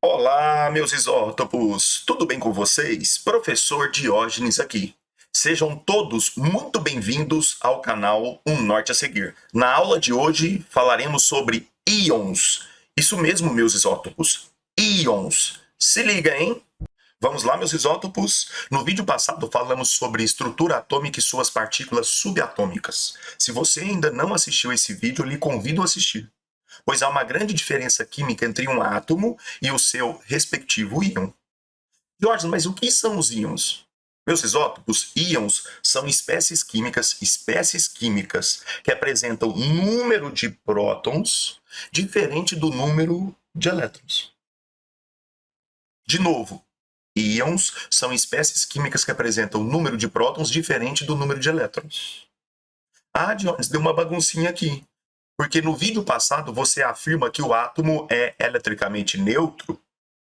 Olá, meus isótopos! Tudo bem com vocês? Professor Diógenes aqui. Sejam todos muito bem-vindos ao canal Um Norte a Seguir. Na aula de hoje falaremos sobre íons. Isso mesmo, meus isótopos. Íons. Se liga, hein? Vamos lá, meus isótopos. No vídeo passado falamos sobre estrutura atômica e suas partículas subatômicas. Se você ainda não assistiu esse vídeo, eu lhe convido a assistir, pois há uma grande diferença química entre um átomo e o seu respectivo íon. Jorge, mas o que são os íons? Meus isótopos, íons são espécies químicas que apresentam número de prótons diferente do número de elétrons. De novo, íons são espécies químicas que apresentam número de prótons diferente do número de elétrons. Ah, Dionis, deu uma baguncinha aqui. Porque no vídeo passado você afirma que o átomo é eletricamente neutro,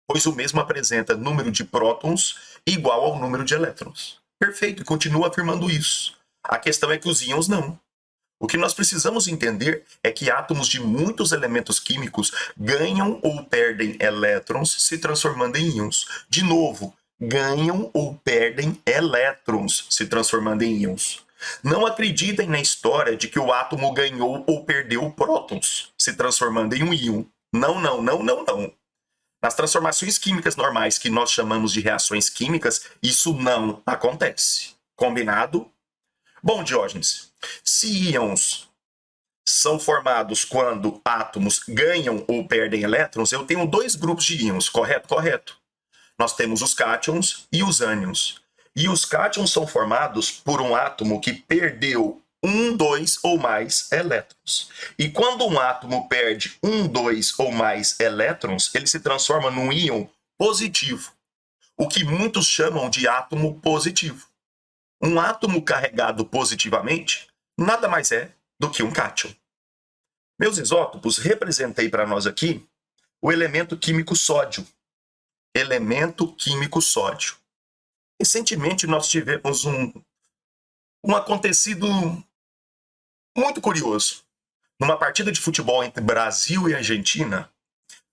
pois o mesmo apresenta número de prótons igual ao número de elétrons. Perfeito, e continua afirmando isso. A questão é que os íons não. O que nós precisamos entender é que átomos de muitos elementos químicos ganham ou perdem elétrons se transformando em íons. De novo, ganham ou perdem elétrons se transformando em íons. Não acreditem na história de que o átomo ganhou ou perdeu prótons, se transformando em um íon. Não, não, não, não, não. Nas transformações químicas normais, que nós chamamos de reações químicas, isso não acontece. Combinado? Bom, Diógenes, se íons são formados quando átomos ganham ou perdem elétrons, eu tenho dois grupos de íons, correto? Correto. Nós temos os cátions e os ânions. E os cátions são formados por um átomo que perdeu um, dois ou mais elétrons. E quando um átomo perde um, dois ou mais elétrons, ele se transforma num íon positivo, o que muitos chamam de átomo positivo. Um átomo carregado positivamente nada mais é do que um cátion. Meus isótopos, representei para nós aqui o elemento químico sódio. Elemento químico sódio. Recentemente nós tivemos um acontecido muito curioso. Numa partida de futebol entre Brasil e Argentina,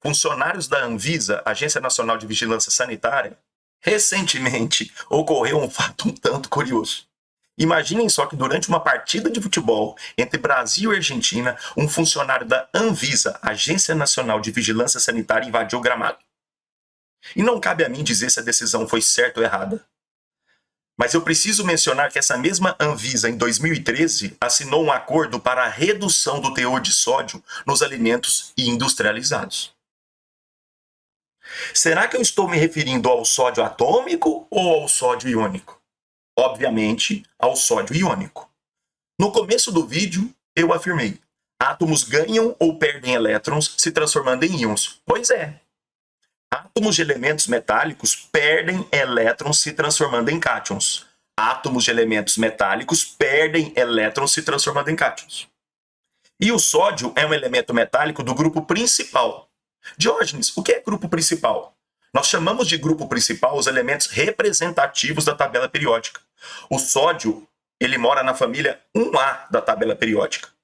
funcionários da Anvisa, Agência Nacional de Vigilância Sanitária, recentemente ocorreu um fato um tanto curioso. Imaginem só que durante uma partida de futebol entre Brasil e Argentina, um funcionário da Anvisa, Agência Nacional de Vigilância Sanitária, invadiu o gramado. E não cabe a mim dizer se a decisão foi certa ou errada. Mas eu preciso mencionar que essa mesma Anvisa, em 2013, assinou um acordo para a redução do teor de sódio nos alimentos industrializados. Será que eu estou me referindo ao sódio atômico ou ao sódio iônico? Obviamente, ao sódio iônico. No começo do vídeo, eu afirmei: átomos ganham ou perdem elétrons se transformando em íons. Pois é. Átomos de elementos metálicos perdem elétrons se transformando em cátions. Átomos de elementos metálicos perdem elétrons se transformando em cátions. E o sódio é um elemento metálico do grupo principal. Diógenes, o que é grupo principal? Nós chamamos de grupo principal os elementos representativos da tabela periódica. O sódio, ele mora na família 1A da tabela periódica.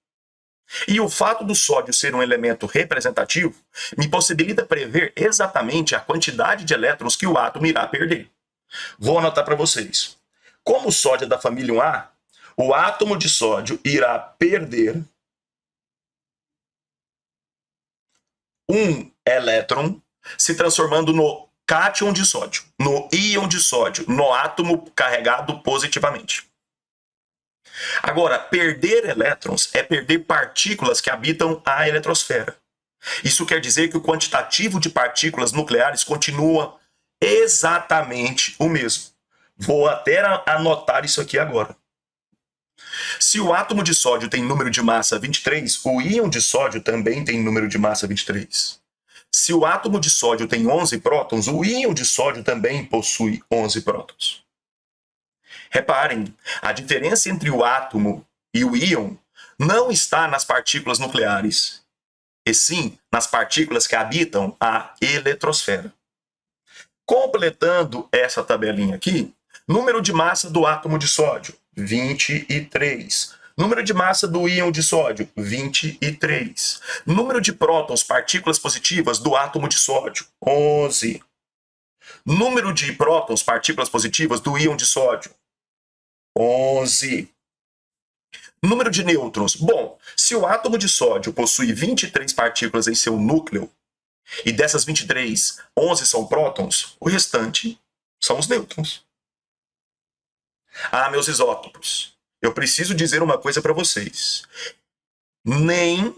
E o fato do sódio ser um elemento representativo me possibilita prever exatamente a quantidade de elétrons que o átomo irá perder. Vou anotar para vocês. Como o sódio é da família 1A, o átomo de sódio irá perder um elétron, se transformando no cátion de sódio, no íon de sódio, no átomo carregado positivamente. Agora, perder elétrons é perder partículas que habitam a eletrosfera. Isso quer dizer que o quantitativo de partículas nucleares continua exatamente o mesmo. Vou até anotar isso aqui agora. Se o átomo de sódio tem número de massa 23, o íon de sódio também tem número de massa 23. Se o átomo de sódio tem 11 prótons, o íon de sódio também possui 11 prótons. Reparem, a diferença entre o átomo e o íon não está nas partículas nucleares, e sim nas partículas que habitam a eletrosfera. Completando essa tabelinha aqui, número de massa do átomo de sódio, 23. Número de massa do íon de sódio, 23. Número de prótons, partículas positivas do átomo de sódio, 11. Número de prótons, partículas positivas do íon de sódio, 11. Número de nêutrons. Bom, se o átomo de sódio possui 23 partículas em seu núcleo, e dessas 23, 11 são prótons, o restante são os nêutrons. Ah, meus isótopos, eu preciso dizer uma coisa para vocês. Nem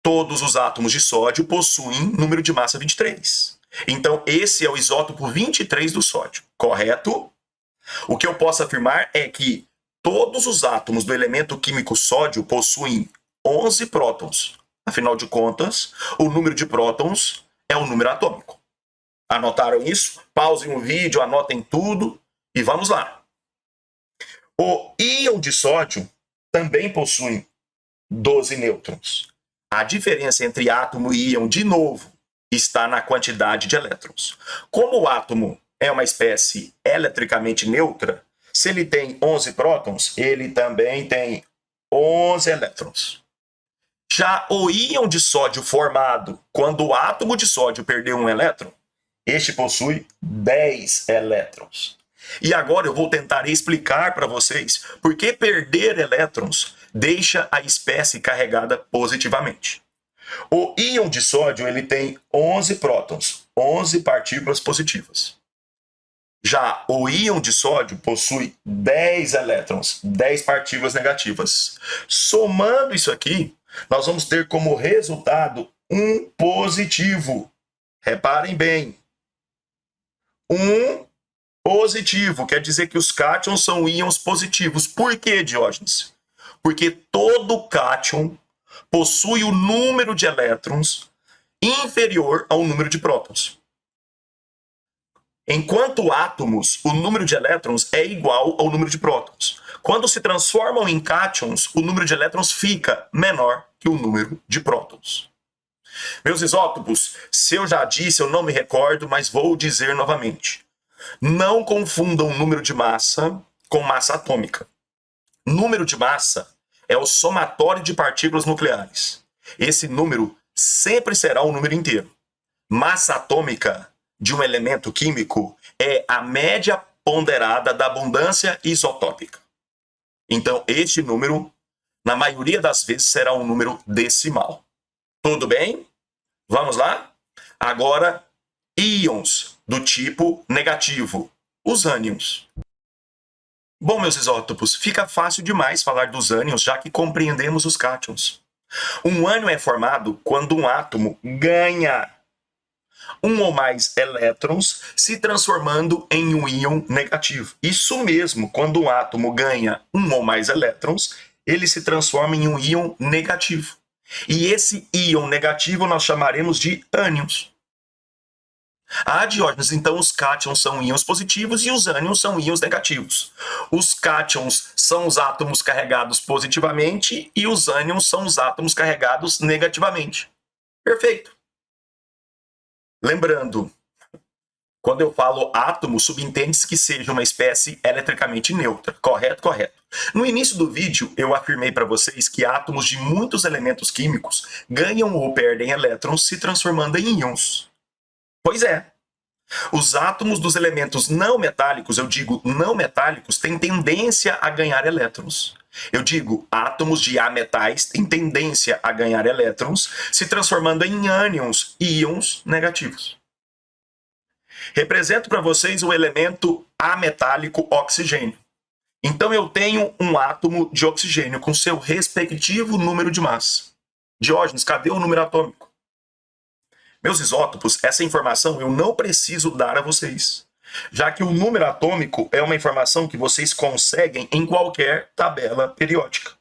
todos os átomos de sódio possuem número de massa 23. Então, esse é o isótopo 23 do sódio, correto? O que eu posso afirmar é que todos os átomos do elemento químico sódio possuem 11 prótons. Afinal de contas, o número de prótons é o número atômico. Anotaram isso? Pausem o vídeo, anotem tudo e vamos lá. O íon de sódio também possui 12 nêutrons. A diferença entre átomo e íon, de novo, está na quantidade de elétrons. Como o átomo é uma espécie eletricamente neutra, se ele tem 11 prótons, ele também tem 11 elétrons. Já o íon de sódio formado quando o átomo de sódio perdeu um elétron, este possui 10 elétrons. E agora eu vou tentar explicar para vocês por que perder elétrons deixa a espécie carregada positivamente. O íon de sódio ele tem 11 prótons, 11 partículas positivas. Já o íon de sódio possui 10 elétrons, 10 partículas negativas. Somando isso aqui, nós vamos ter como resultado um positivo. Reparem bem. Um positivo, quer dizer que os cátions são íons positivos. Por quê, Diógenes? Porque todo cátion possui o número de elétrons inferior ao número de prótons. Enquanto átomos, o número de elétrons é igual ao número de prótons. Quando se transformam em cátions, o número de elétrons fica menor que o número de prótons. Meus isótopos, se eu já disse, eu não me recordo, mas vou dizer novamente. Não confundam número de massa com massa atômica. Número de massa é o somatório de partículas nucleares. Esse número sempre será um número inteiro. Massa atômica de um elemento químico é a média ponderada da abundância isotópica. Então, este número, na maioria das vezes, será um número decimal. Tudo bem? Vamos lá? Agora, íons do tipo negativo, os ânions. Bom, meus isótopos, fica fácil demais falar dos ânions, já que compreendemos os cátions. Um ânion é formado quando um átomo ganha um ou mais elétrons, se transformando em um íon negativo. Isso mesmo, quando um átomo ganha um ou mais elétrons, ele se transforma em um íon negativo. E esse íon negativo nós chamaremos de ânions. Ah, Diógenes, então os cátions são íons positivos e os ânions são íons negativos. Os cátions são os átomos carregados positivamente e os ânions são os átomos carregados negativamente. Perfeito. Lembrando, quando eu falo átomo, subentende-se que seja uma espécie eletricamente neutra. Correto? Correto. No início do vídeo, eu afirmei para vocês que átomos de muitos elementos químicos ganham ou perdem elétrons se transformando em íons. Pois é. Os átomos dos elementos não metálicos, eu digo não metálicos, têm tendência a ganhar elétrons. Eu digo átomos de ametais têm tendência a ganhar elétrons, se transformando em ânions e íons negativos. Represento para vocês o elemento ametálico oxigênio. Então eu tenho um átomo de oxigênio com seu respectivo número de massa. Diógenes, cadê o número atômico? Meus isótopos, essa informação eu não preciso dar a vocês, já que o número atômico é uma informação que vocês conseguem em qualquer tabela periódica.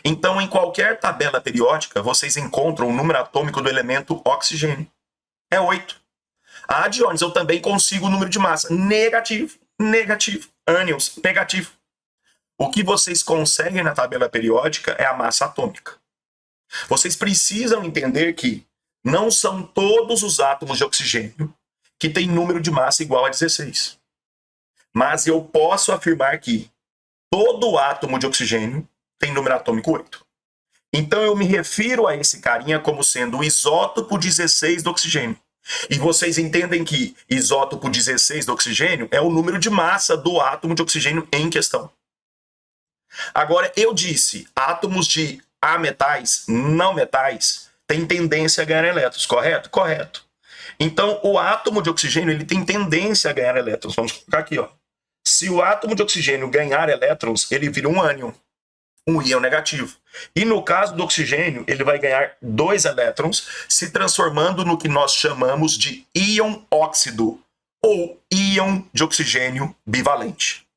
Então, em qualquer tabela periódica, vocês encontram o número atômico do elemento oxigênio. É 8. Ah, Diógenes, eu também consigo o número de massa. Negativo, negativo. Ânions, negativo. O que vocês conseguem na tabela periódica é a massa atômica. Vocês precisam entender que não são todos os átomos de oxigênio que têm número de massa igual a 16. Mas eu posso afirmar que todo átomo de oxigênio tem número atômico 8. Então eu me refiro a esse carinha como sendo o isótopo 16 do oxigênio. E vocês entendem que isótopo 16 do oxigênio é o número de massa do átomo de oxigênio em questão. Agora, eu disse, átomos de ametais, não metais, têm tendência a ganhar elétrons, correto? Correto. Então, o átomo de oxigênio ele tem tendência a ganhar elétrons. Vamos colocar aqui, ó. Se o átomo de oxigênio ganhar elétrons, ele vira um ânion, um íon negativo. E no caso do oxigênio, ele vai ganhar 2 elétrons, se transformando no que nós chamamos de íon óxido, ou íon de oxigênio bivalente.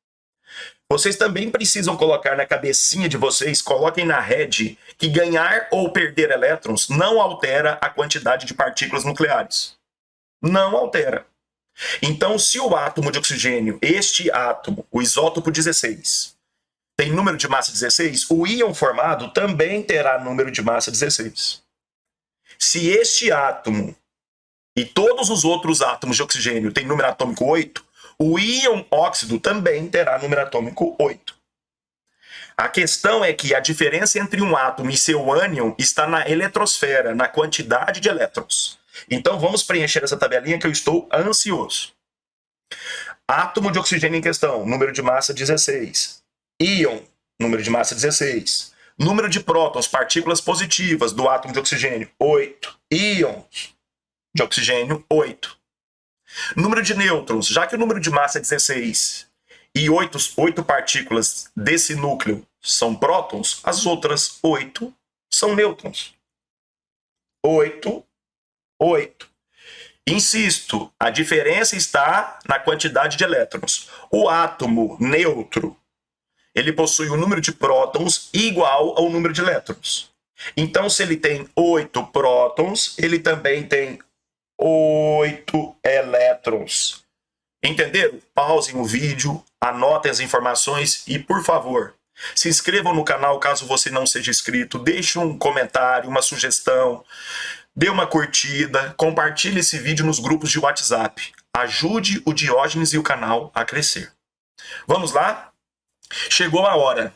Vocês também precisam colocar na cabecinha de vocês, coloquem na rede, que ganhar ou perder elétrons não altera a quantidade de partículas nucleares. Não altera. Então, se o átomo de oxigênio, este átomo, o isótopo 16, tem número de massa 16, o íon formado também terá número de massa 16. Se este átomo e todos os outros átomos de oxigênio têm número atômico 8, o íon óxido também terá número atômico 8. A questão é que a diferença entre um átomo e seu ânion está na eletrosfera, na quantidade de elétrons. Então vamos preencher essa tabelinha que eu estou ansioso. Átomo de oxigênio em questão, número de massa 16. Íon, número de massa 16. Número de prótons, partículas positivas do átomo de oxigênio, 8. Íons de oxigênio, 8. Número de nêutrons, já que o número de massa é 16 e 8 partículas desse núcleo são prótons, as outras 8 são nêutrons. 8, 8. Insisto, a diferença está na quantidade de elétrons. O átomo neutro, ele possui um número de prótons igual ao número de elétrons. Então, se ele tem 8 prótons, ele também tem 8 elétrons. Entenderam? Pausem o vídeo, anotem as informações e, por favor, se inscrevam no canal caso você não seja inscrito, deixe um comentário, uma sugestão, dê uma curtida, compartilhe esse vídeo nos grupos de WhatsApp. Ajude o Diógenes e o canal a crescer. Vamos lá? Chegou a hora.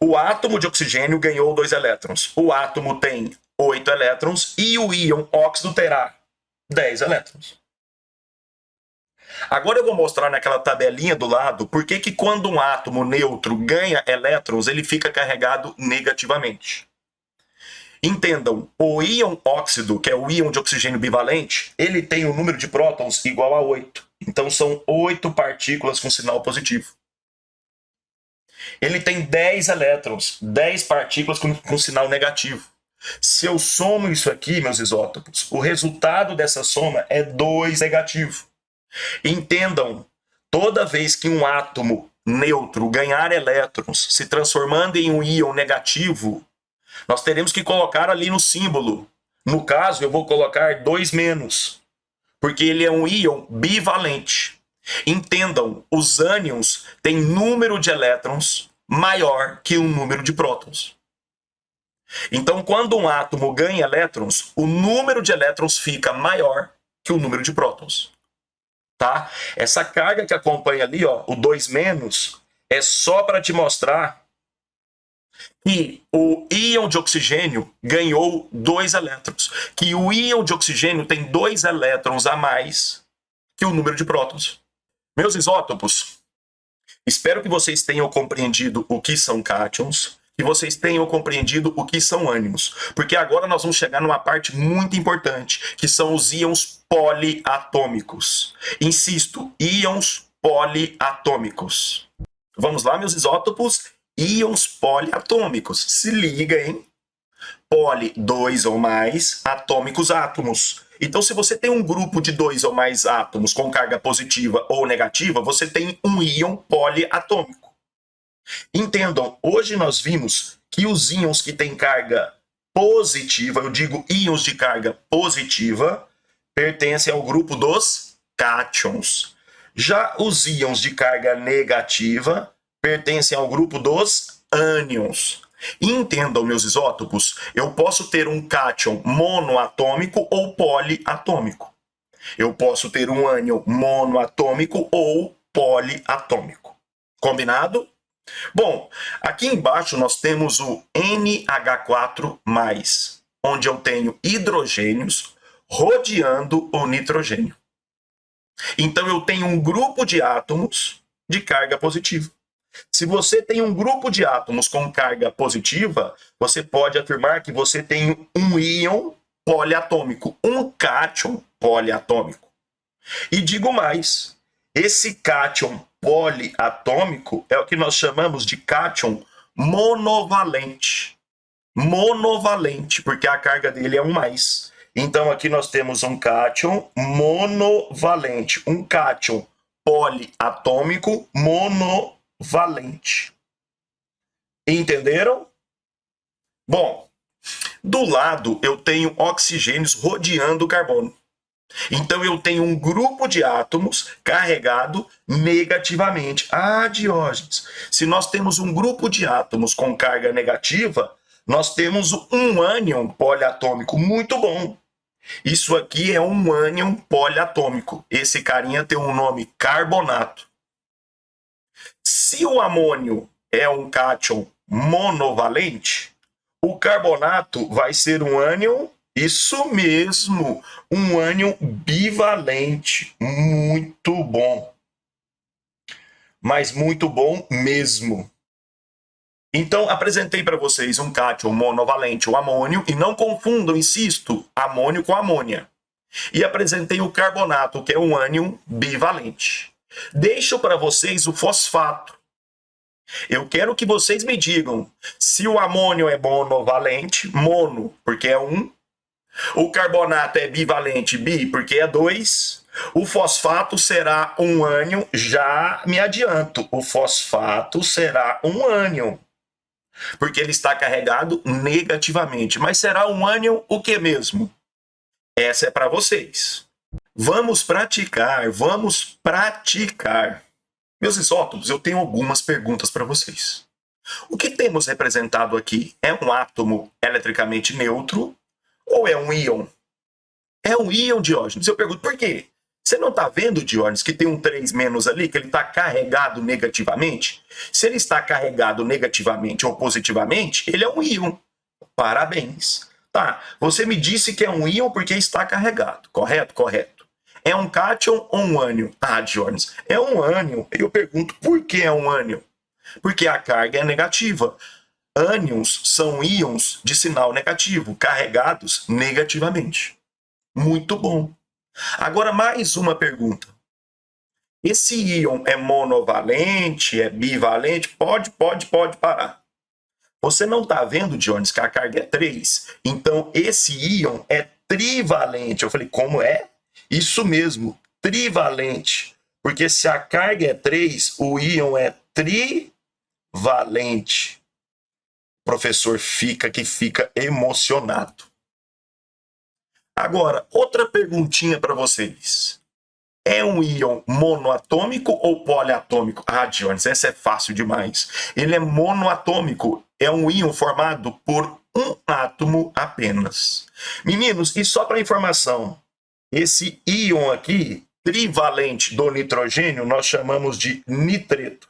O átomo de oxigênio ganhou 2 elétrons. O átomo tem 8 elétrons e o íon óxido terá 10 elétrons. Agora eu vou mostrar naquela tabelinha do lado por que quando um átomo neutro ganha elétrons, ele fica carregado negativamente. Entendam, o íon óxido, que é o íon de oxigênio bivalente, ele tem um número de prótons igual a 8. Então são 8 partículas com sinal positivo. Ele tem 10 elétrons, 10 partículas com sinal negativo. Se eu somo isso aqui, meus isótopos, o resultado dessa soma é 2 negativo. Entendam, toda vez que um átomo neutro ganhar elétrons, se transformando em um íon negativo, nós teremos que colocar ali no símbolo. No caso, eu vou colocar 2-, porque ele é um íon bivalente. Entendam, os ânions têm número de elétrons maior que o número de prótons. Então, quando um átomo ganha elétrons, o número de elétrons fica maior que o número de prótons. Tá? Essa carga que acompanha ali, ó, o 2-, é só para te mostrar que o íon de oxigênio ganhou 2 elétrons. Que o íon de oxigênio tem 2 elétrons a mais que o número de prótons. Meus isótopos, espero que vocês tenham compreendido o que são cátions, que vocês tenham compreendido o que são ânions, porque agora nós vamos chegar numa parte muito importante, que são os íons poliatômicos. Insisto, íons poliatômicos. Vamos lá, meus isótopos, íons poliatômicos. Se liga, hein? Poli, 2 ou mais, atômicos, átomos. Então, se você tem um grupo de 2 ou mais átomos com carga positiva ou negativa, você tem um íon poliatômico. Entendam, hoje nós vimos que os íons que têm carga positiva, eu digo íons de carga positiva, pertencem ao grupo dos cátions. Já os íons de carga negativa pertencem ao grupo dos ânions. Entendam, meus isótopos, eu posso ter um cátion monoatômico ou poliatômico. Eu posso ter um ânion monoatômico ou poliatômico. Combinado? Bom, aqui embaixo nós temos o NH4+, onde eu tenho hidrogênios rodeando o nitrogênio. Então eu tenho um grupo de átomos de carga positiva. Se você tem um grupo de átomos com carga positiva, você pode afirmar que você tem um íon poliatômico, um cátion poliatômico. E digo mais, esse cátion poliatômico é o que nós chamamos de cátion monovalente. Monovalente, porque a carga dele é 1+. Então aqui nós temos um cátion monovalente, um cátion poliatômico monovalente. Entenderam? Bom, do lado eu tenho oxigênios rodeando o carbono. Então eu tenho um grupo de átomos carregado negativamente. Ah, Diógenes, se nós temos um grupo de átomos com carga negativa, nós temos um ânion poliatômico. Muito bom. Isso aqui é um ânion poliatômico. Esse carinha tem um nome carbonato. Se o amônio é um cátion monovalente, o carbonato vai ser um ânion, isso mesmo, um ânion bivalente. Muito bom. Mas muito bom mesmo. Então, apresentei para vocês um cátion monovalente, o amônio, e não confundam, insisto, amônio com amônia. E apresentei o carbonato, que é um ânion bivalente. Deixo para vocês o fosfato. Eu quero que vocês me digam se o amônio é monovalente, mono, porque é 1. O carbonato é bivalente, bi, porque é 2. O fosfato será um ânion, já me adianto, o fosfato será um ânion, porque ele está carregado negativamente. Mas será um ânion o que mesmo? Essa é para vocês. Vamos praticar, vamos praticar. Meus isótopos, eu tenho algumas perguntas para vocês. O que temos representado aqui é um átomo eletricamente neutro ou é um íon? É um íon, Diógenes. Eu pergunto, por quê? Você não está vendo, Diógenes, que tem um 3- ali, que ele está carregado negativamente? Se ele está carregado negativamente ou positivamente, ele é um íon. Parabéns. Tá, você me disse que é um íon porque está carregado, correto? Correto. É um cátion ou um ânion? Ah, Diógenes, é um ânion. Eu pergunto, por que é um ânion? Porque a carga é negativa. Ânions são íons de sinal negativo, carregados negativamente. Muito bom. Agora, mais uma pergunta. Esse íon é monovalente, é bivalente? Pode parar. Você não está vendo, Diógenes, que a carga é 3? Então, esse íon é trivalente. Eu falei, como é? Isso mesmo, trivalente. Porque se a carga é 3, o íon é trivalente. O professor fica emocionado. Agora, outra perguntinha para vocês. É um íon monoatômico ou poliatômico? Ah, Diógenes, essa é fácil demais. Ele é monoatômico. É um íon formado por um átomo apenas. Meninos, e só para informação, esse íon aqui, trivalente do nitrogênio, nós chamamos de nitreto.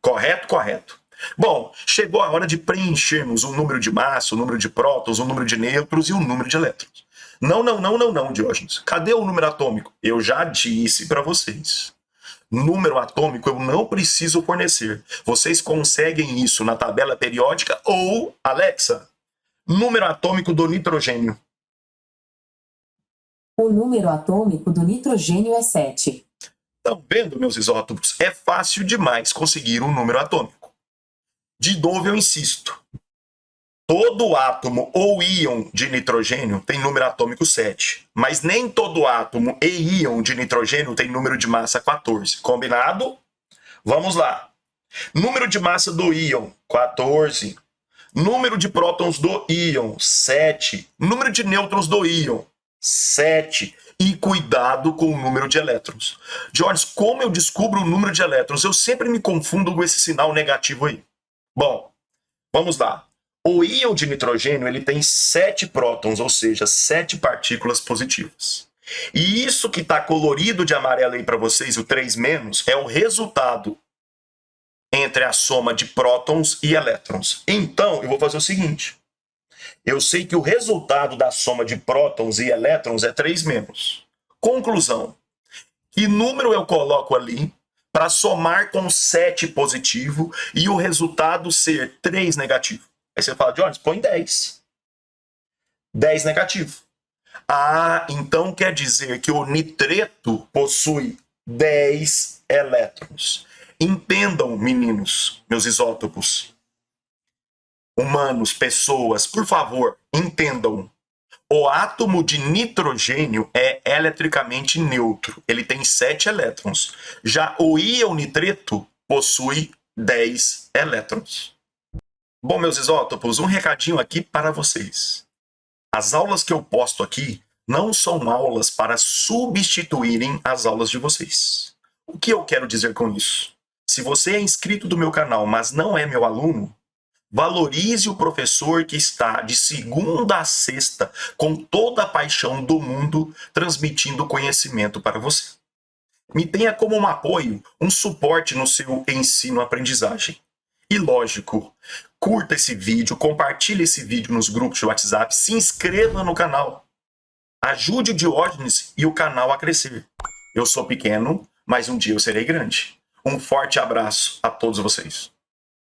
Correto? Correto. Bom, chegou a hora de preenchermos o número de massa, o número de prótons, o número de nêutrons e o número de elétrons. Não, Diógenes. Cadê o número atômico? Eu já disse para vocês. Número atômico eu não preciso fornecer. Vocês conseguem isso na tabela periódica ou, Alexa, número atômico do nitrogênio. O número atômico do nitrogênio é 7. Estão vendo, meus isótopos? É fácil demais conseguir um número atômico. De novo, eu insisto. Todo átomo ou íon de nitrogênio tem número atômico 7. Mas nem todo átomo e íon de nitrogênio tem número de massa 14. Combinado? Vamos lá. Número de massa do íon, 14. Número de prótons do íon, 7. Número de nêutrons do íon, 7. E cuidado com o número de elétrons. Jorge, como eu descubro o número de elétrons? Eu sempre me confundo com esse sinal negativo aí. Bom, vamos lá. O íon de nitrogênio ele tem 7 prótons, ou seja, 7 partículas positivas. E isso que está colorido de amarelo aí para vocês, o 3-, é o resultado entre a soma de prótons e elétrons. Então, eu vou fazer o seguinte. Eu sei que o resultado da soma de prótons e elétrons é 3 menos. Conclusão. Que número eu coloco ali para somar com 7 positivo e o resultado ser 3 negativo? Aí você fala, Jones, põe 10. 10 negativo. Ah, então quer dizer que o nitreto possui 10 elétrons. Entendam, meninos, meus isótopos, humanos, pessoas, por favor, entendam. O átomo de nitrogênio é eletricamente neutro. Ele tem 7 elétrons. Já o íon nitreto possui 10 elétrons. Bom, meus isótopos, um recadinho aqui para vocês. As aulas que eu posto aqui não são aulas para substituírem as aulas de vocês. O que eu quero dizer com isso? Se você é inscrito do meu canal, mas não é meu aluno, valorize o professor que está de segunda a sexta com toda a paixão do mundo transmitindo conhecimento para você. Me tenha como um apoio, um suporte no seu ensino-aprendizagem. E lógico, curta esse vídeo, compartilhe esse vídeo nos grupos de WhatsApp, se inscreva no canal. Ajude o Diógenes e o canal a crescer. Eu sou pequeno, mas um dia eu serei grande. Um forte abraço a todos vocês.